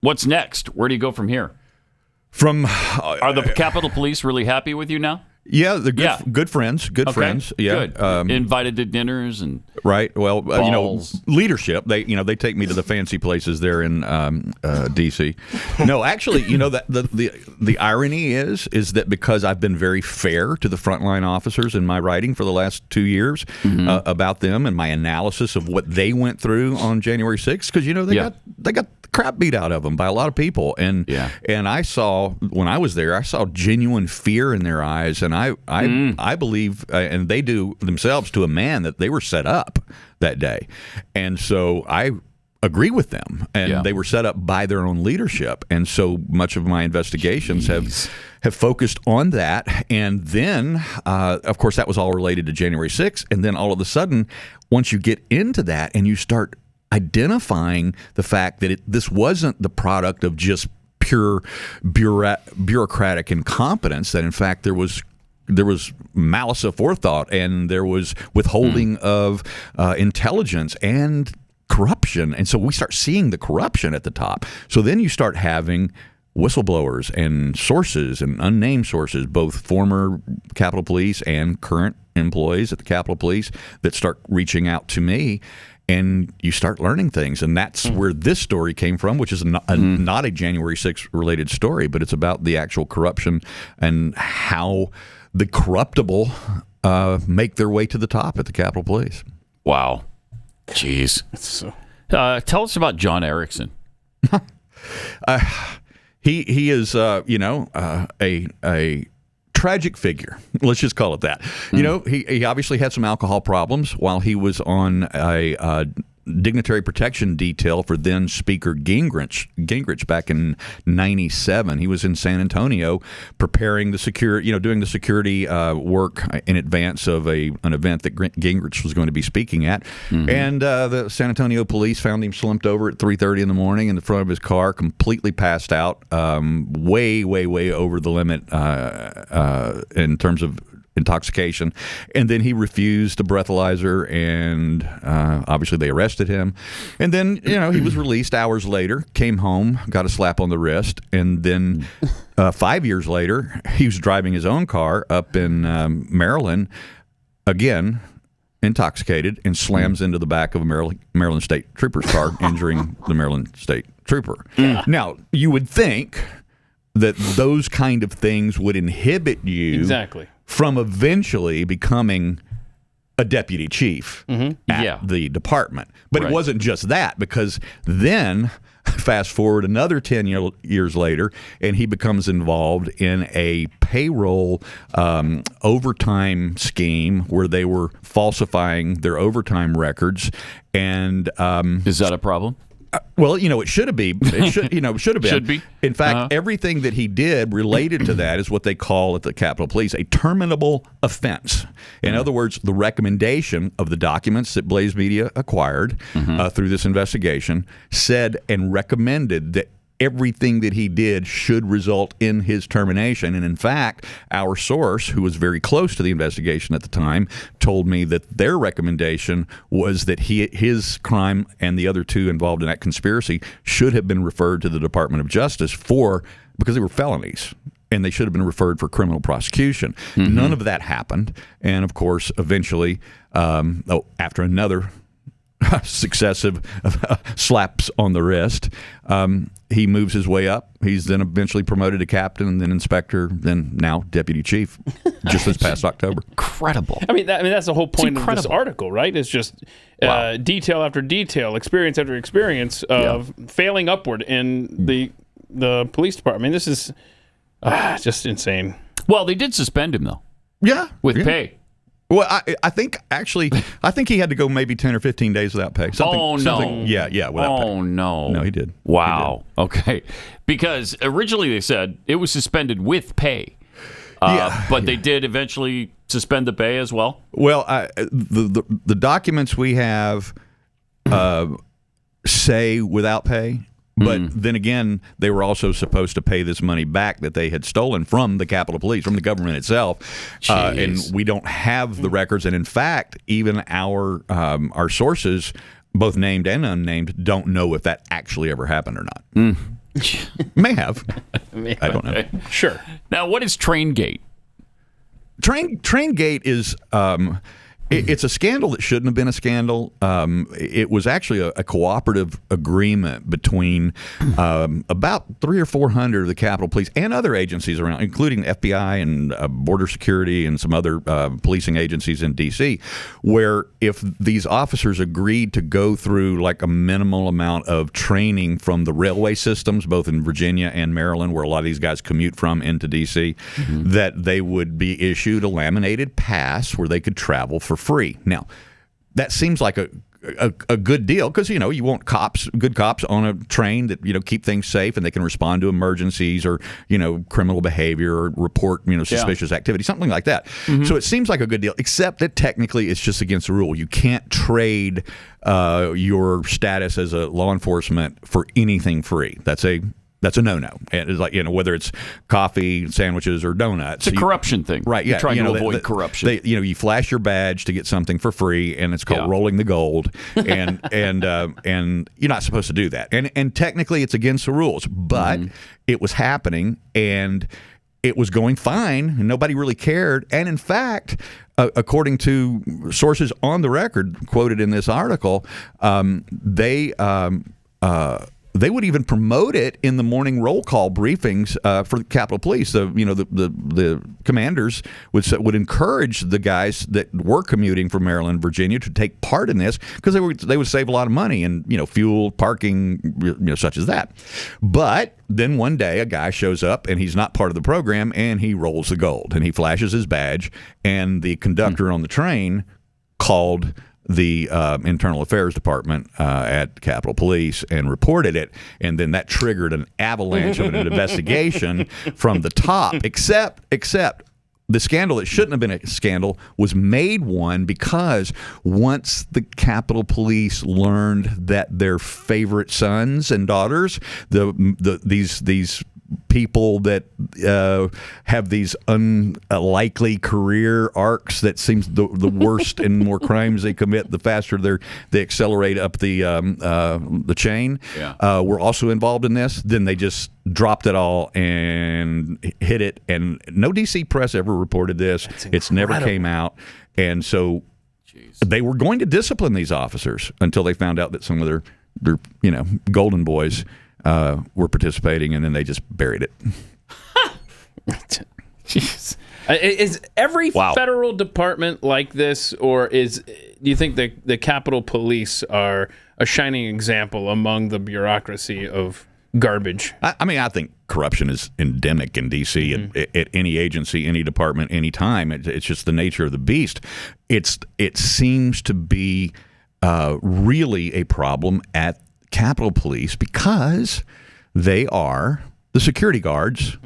What's next? Where do you go from here? Are the Capitol Police really happy with you now? Yeah, they're good friends. Good friends. Yeah, good. Invited to dinners and right. Well, leadership. They take me to the fancy places there in D.C. No, actually, that the irony is that because I've been very fair to the frontline officers in my writing for the last 2 years about them and my analysis of what they went through on January 6th, because they got the crap beat out of them by a lot of people, and I saw when I was there, I saw genuine fear in their eyes, and I believe, and they do themselves to a man, that they were set up that day, and so I agree with them, and they were set up by their own leadership, and so much of my investigations have focused on that, and then of course that was all related to January 6th, and then all of a sudden, once you get into that and you start identifying the fact that this wasn't the product of just pure bureaucratic incompetence, that in fact there was malice aforethought, and there was withholding of intelligence and corruption. And so we start seeing the corruption at the top. So then you start having whistleblowers and sources and unnamed sources, both former Capitol Police and current employees at the Capitol Police, that start reaching out to me. And you start learning things, and that's where this story came from, which is not a January 6th related story, but it's about the actual corruption and how the corruptible make their way to the top at the Capitol Police. Wow. Jeez. Tell us about John Erickson. He is, a tragic figure. Let's just call it that. He obviously had some alcohol problems while he was on a dignitary protection detail for then Speaker Gingrich back in '97. He was in San Antonio preparing the security, doing the security work in advance of an event that Gingrich was going to be speaking at. And the San Antonio police found him slumped over at 3:30 in the morning in the front of his car, completely passed out, way over the limit in terms of intoxication, and then he refused a breathalyzer, and obviously they arrested him, and then he was released hours later, came home, got a slap on the wrist, and then 5 years later he was driving his own car up in Maryland, again intoxicated, and slams into the back of a Maryland State Trooper's car, injuring the Maryland State Trooper. Now, you would think that those kind of things would inhibit you from eventually becoming a deputy chief at the department. But it wasn't just that, because then, fast forward another 10 years later, and he becomes involved in a payroll overtime scheme where they were falsifying their overtime records. And is that a problem? Well, it should have been. It should have been. Should be. In fact, everything that he did related to that is what they call at the Capitol Police a terminable offense. In other words, the recommendation of the documents that Blaze Media acquired through this investigation said and recommended that everything that he did should result in his termination. And in fact, our source, who was very close to the investigation at the time, told me that their recommendation was that his crime and the other two involved in that conspiracy should have been referred to the Department of Justice because they were felonies, and they should have been referred for criminal prosecution. None of that happened. And of course, eventually, after another successive slaps on the wrist, he moves his way up. He's then eventually promoted to captain, and then inspector, then now deputy chief, just this past October. Incredible. I mean, that's the whole point of this article, right? It's just detail after detail, experience after experience of failing upward in the police department. I mean, this is just insane. Well, they did suspend him, though. Yeah. With pay. Well, I think he had to go maybe 10 or 15 days without pay. Something, yeah, without pay. Oh, no. No, he did. Wow. He did. Okay. Because originally they said it was suspended with pay. But they did eventually suspend the pay as well? Well, the documents we have say without pay. But then again, they were also supposed to pay this money back that they had stolen from the Capitol Police, from the government itself. And we don't have the records. And in fact, even our sources, both named and unnamed, don't know if that actually ever happened or not. May have. I don't know. Sure. Now, what is Traingate? Traingate is it's a scandal that shouldn't have been a scandal. It was actually a cooperative agreement between about 300 or 400 of the Capitol Police and other agencies around, including the FBI and Border Security and some other policing agencies in D.C., where if these officers agreed to go through like a minimal amount of training from the railway systems, both in Virginia and Maryland, where a lot of these guys commute from into D.C., that they would be issued a laminated pass where they could travel for free. Now, that seems like a good deal because, you want good cops on a train that, keep things safe and they can respond to emergencies or, criminal behavior or report, suspicious activity, something like that. So it seems like a good deal, except that technically it's just against the rule. You can't trade your status as a law enforcement for anything free. That's a no-no. And it's like, whether it's coffee, sandwiches, or donuts. It's a corruption thing. Right, yeah. You're trying to avoid corruption. You flash your badge to get something for free, and it's called rolling the gold. And you're not supposed to do that. And technically, it's against the rules. But it was happening, and it was going fine, and nobody really cared. And in fact, according to sources on the record quoted in this article, they would even promote it in the morning roll call briefings for the Capitol Police. The commanders would encourage the guys that were commuting from Maryland, Virginia, to take part in this because they would save a lot of money in fuel, parking, such as that. But then one day a guy shows up and he's not part of the program and he rolls the gold and he flashes his badge and the conductor on the train called the Internal Affairs Department at Capitol Police and reported it, and then that triggered an avalanche of an investigation from the top. Except the scandal that shouldn't have been a scandal was made one because once the Capitol Police learned that their favorite sons and daughters, these people that have these unlikely career arcs that seems the worst and more crimes they commit, the faster they accelerate up the chain. Were also involved in this. Then they just dropped it all and hit it. And no DC press ever reported this. It's never came out. And so they were going to discipline these officers until they found out that some of their golden boys were participating, and then they just buried it. Jeez. Is every federal department like this, or do you think the Capitol Police are a shining example among the bureaucracy of garbage? I think corruption is endemic in D.C. At any agency, any department, any time. It's just the nature of the beast. It seems to be really a problem at Capitol Police because they are the security guards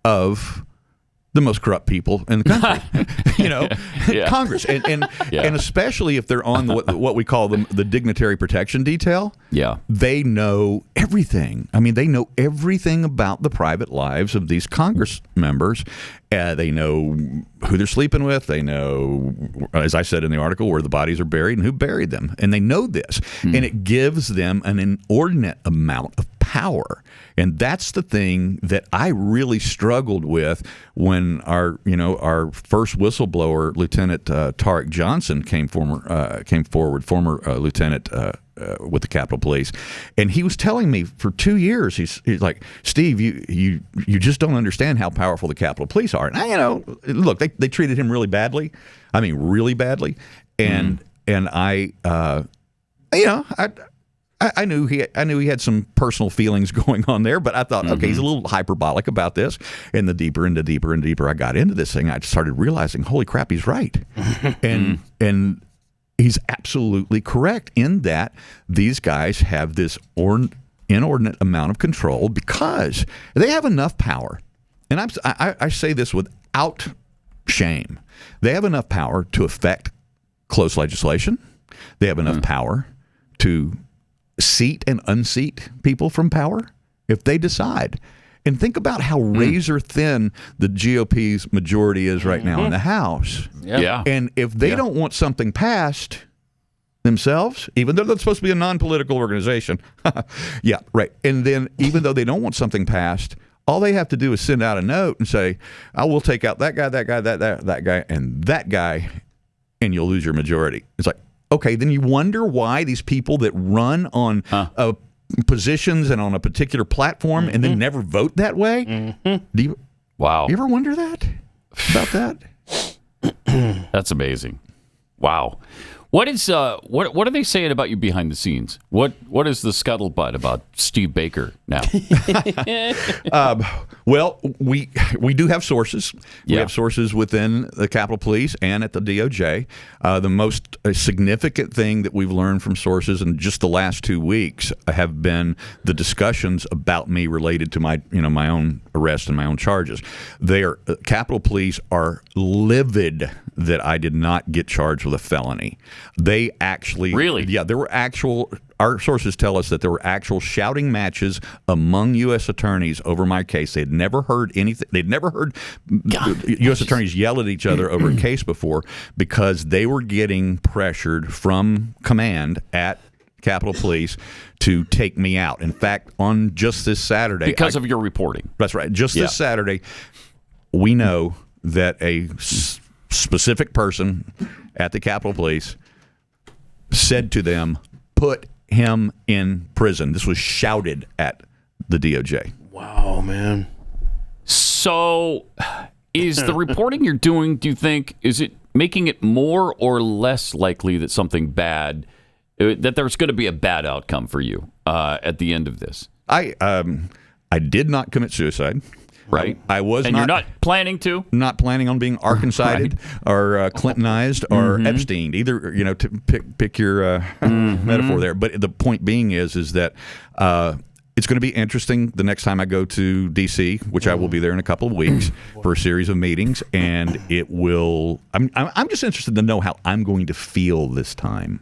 of the most corrupt people in the country, Congress, and especially if they're on what we call the dignitary protection detail. They know everything. I mean, they know everything about the private lives of these Congress members. They know who they're sleeping with. They know, as I said in the article, where the bodies are buried and who buried them. And they know this. And it gives them an inordinate amount of power. And that's the thing that I really struggled with when our first whistleblower, Lieutenant Tarek Johnson, came forward, former lieutenant with the Capitol Police, and he was telling me for 2 years, he's like, Steve, you just don't understand how powerful the Capitol Police are. And look, they treated him really badly. I mean, really badly. And I knew he had some personal feelings going on there, but I thought, okay, he's a little hyperbolic about this. And the deeper I got into this thing, I started realizing, holy crap, he's right. And he's absolutely correct in that these guys have this inordinate amount of control because they have enough power. And I say this without shame. They have enough power to affect close legislation. They have enough power to seat and unseat people from power if they decide. And think about how razor thin the GOP's majority is right now in the House. And if they don't want something passed, themselves, even though they're supposed to be a non-political organization. Yeah, right. And then even though they don't want something passed, all they have to do is send out a note and say, I will take out that guy, that guy, that guy, and that guy, and you'll lose your majority. It's like, okay, then you wonder why these people that run on positions and on a particular platform and then never vote that way. Do you ever wonder that about that? That's amazing. Wow. What is what are they saying about you behind the scenes? What is the scuttlebutt about Steve Baker now? Well, we do have sources. We have sources within the Capitol Police and at the DOJ. The most significant thing that we've learned from sources in just the last 2 weeks have been the discussions about me related to my my own arrest and my own charges. Capitol Police are livid that I did not get charged with a felony. They actually there were our sources tell us that there were actual shouting matches among U.S. attorneys over my case. They'd never heard anything. They'd never heard U.S. attorneys yell at each other over a case before because they were getting pressured from command at Capitol Police to take me out. In fact, on just this Saturday, because of your reporting. That's right. Just this Saturday, we know that a specific person at the Capitol Police said to them, "Put him in prison." This was shouted at the DOJ. Wow, man. So is the reporting you're doing, do you think, is it making it more or less likely that something bad, that there's going to be a bad outcome for you at the end of this? I did not commit suicide. Right. I was and not. You're not planning to? Not planning on being Arkansided or Clintonized or Epsteined. Either, to pick your metaphor there. But the point being is that it's going to be interesting the next time I go to D.C., which I will be there in a couple of weeks for a series of meetings, and it will. I'm just interested to know how I'm going to feel this time.